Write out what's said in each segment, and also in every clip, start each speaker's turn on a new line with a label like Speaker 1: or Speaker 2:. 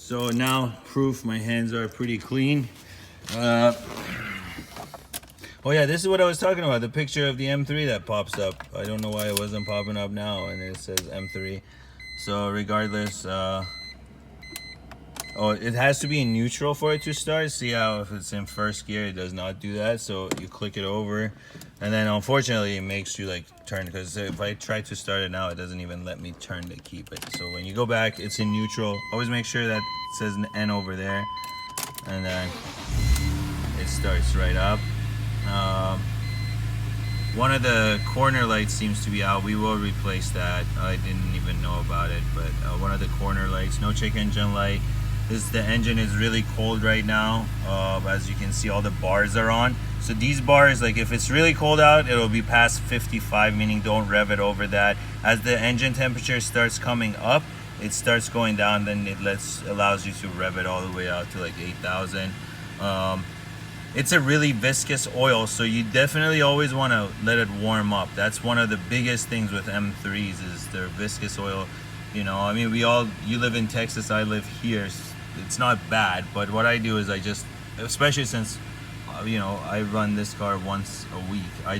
Speaker 1: So now proof my hands are pretty clean. Oh yeah, this is what I was talking about, the picture of the M3 that pops up. I don't know why it wasn't popping up now, and it says M3. So regardless, oh, it has to be in neutral for it to start. See how if it's in first gear, it does not do that. So you click it over, and then unfortunately it makes you like turn, because if I try to start it now, it doesn't even let me turn the key. But so when you go back, it's in neutral. Always make sure that it says N over there, and then it starts right up. One of the corner lights seems to be out. We will replace that. I didn't even know about it, but one of the corner lights, no check engine light. The engine is really cold right now. As you can see, all the bars are on. So these bars, like if it's really cold out, it'll be past 55, meaning don't rev it over that. As the engine temperature starts coming up, it starts going down, then it allows you to rev it all the way out to like 8,000. It's a really viscous oil, so you definitely always want to let it warm up. That's one of the biggest things with M3s is their viscous oil. You know, I mean, you live in Texas, I live here. It's not bad, but what I do is I just, especially since, you know, I run this car once a week, I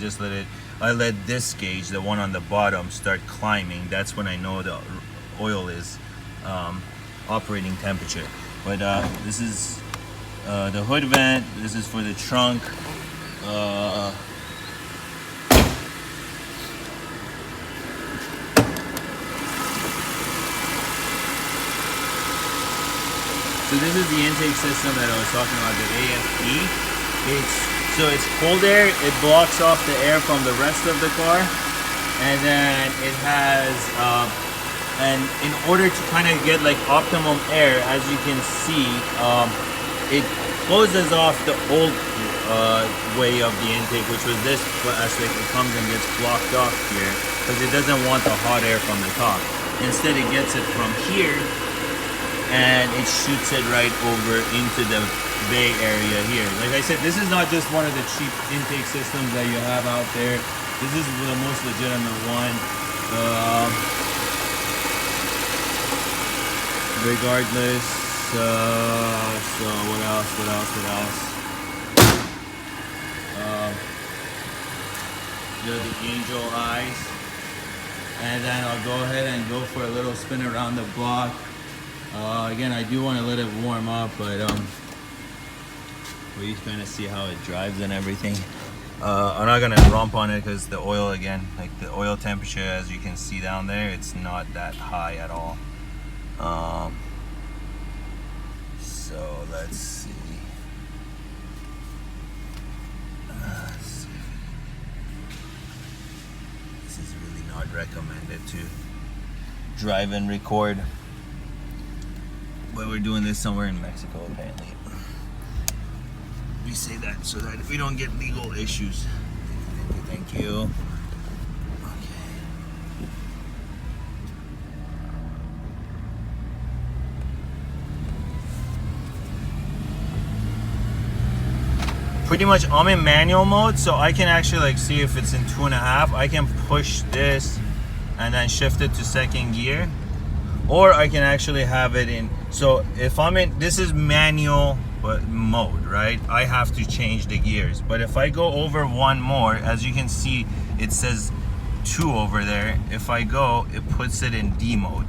Speaker 1: let this gauge, the one on the bottom, start climbing. That's when I know the oil is operating temperature. But this is the hood vent. This is for the trunk. So this is the intake system that I was talking about, the AFE. It's cold air. It blocks off the air from the rest of the car, and then it has and in order to kind of get like optimum air, as you can see, it closes off the old way of the intake, which was this plastic. It comes and gets blocked off here because it doesn't want the hot air from the top. Instead, it gets it from here and it shoots it right over into the bay area here. Like I said, this is not just one of the cheap intake systems that you have out there. This is the most legitimate one. Regardless, so what else? The angel eyes, and then I'll go ahead and go for a little spin around the block. Again, I do want to let it warm up, but we kind of see how it drives and everything. I'm not gonna romp on it because the oil, again, like the oil temperature, as you can see down there, it's not that high at all. So let's see. This is really not recommended to drive and record, but we're doing this somewhere in Mexico apparently. We say that so that we don't get legal issues. Thank you. Pretty much I'm in manual mode, so I can actually like see if it's in 2.5. I can push this and then shift it to second gear, or I can actually have it in. So if I'm in, this is manual mode, right? I have to change the gears, but if I go over one more, as you can see, it says 2 over there. If I go, it puts it in D mode.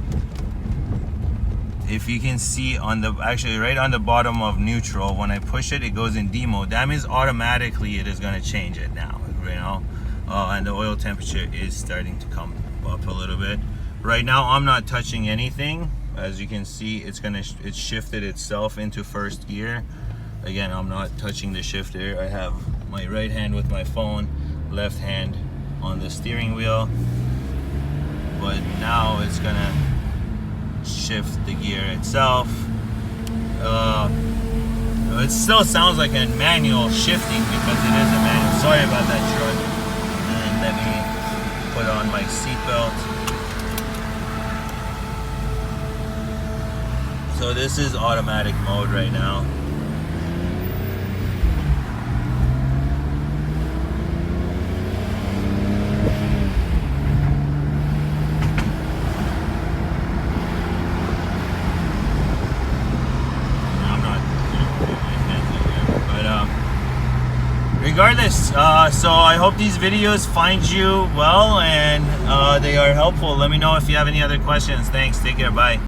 Speaker 1: If you can see on the, actually right on the bottom of neutral, when I push it, it goes in D mode. That means automatically it is going to change it now, you know. And the oil temperature is starting to come up a little bit. Right now I'm not touching anything. As you can see, it's shifted itself into first gear. Again, I'm not touching the shifter. I have my right hand with my phone, left hand on the steering wheel. But now it's gonna shift the gear itself. It still sounds like a manual shifting because it is a manual. Sorry about that truck. And let me put on my seatbelt. So this is automatic mode right now. regardless, so I hope these videos find you well and they are helpful. Let me know if you have any other questions. Thanks. Take care. Bye.